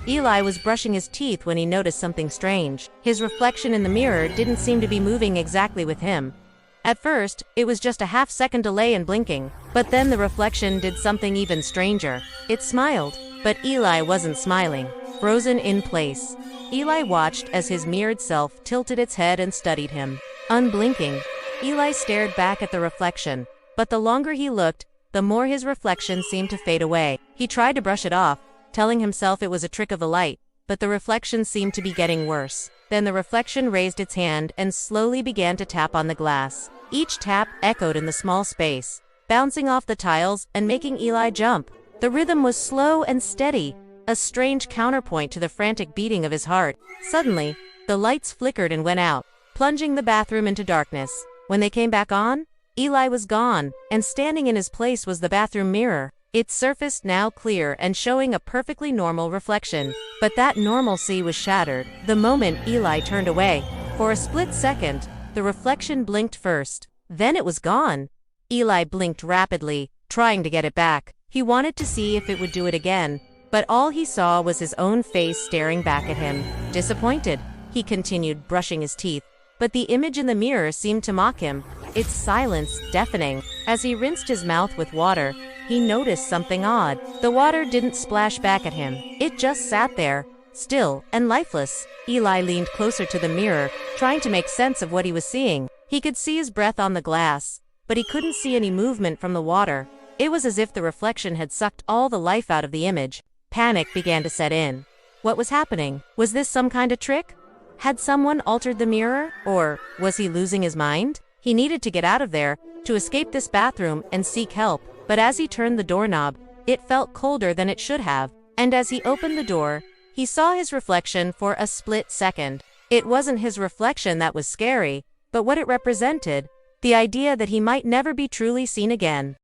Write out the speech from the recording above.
Eli was brushing his teeth when he noticed something strange. His reflection in the mirror didn't seem to be moving exactly with him. At first, it was just a half-second delay in blinking, but then the reflection did something even stranger. It smiled, but Eli wasn't smiling. Frozen in place, Eli watched as his mirrored self tilted its head and studied him. Unblinking, Eli stared back at the reflection, but the longer he looked, the more his reflection seemed to fade away. He tried to brush it off, telling himself it was a trick of the light, but the reflection seemed to be getting worse. Then the reflection raised its hand and slowly began to tap on the glass. Each tap echoed in the small space, bouncing off the tiles and making Eli jump. The rhythm was slow and steady, a strange counterpoint to the frantic beating of his heart. Suddenly, the lights flickered and went out, plunging the bathroom into darkness. When they came back on, Eli was gone, and standing in his place was the bathroom mirror. Its surface now clear and showing a perfectly normal reflection. But that normalcy was shattered the moment Eli turned away. For a split second, the reflection blinked first. Then it was gone. Eli blinked rapidly, trying to get it back. He wanted to see if it would do it again, but all he saw was his own face staring back at him. Disappointed, he continued brushing his teeth, but the image in the mirror seemed to mock him, its silence deafening. As he rinsed his mouth with water, he noticed something odd. The water didn't splash back at him. It just sat there, still and lifeless. Eli leaned closer to the mirror, trying to make sense of what he was seeing. He could see his breath on the glass, but he couldn't see any movement from the water. It was as if the reflection had sucked all the life out of the image. Panic began to set in. What was happening? Was this some kind of trick? Had someone altered the mirror? Or was he losing his mind? He needed to get out of there, to escape this bathroom and seek help. But as he turned the doorknob, it felt colder than it should have. And as he opened the door, he saw his reflection for a split second. It wasn't his reflection that was scary, but what it represented, the idea that he might never be truly seen again.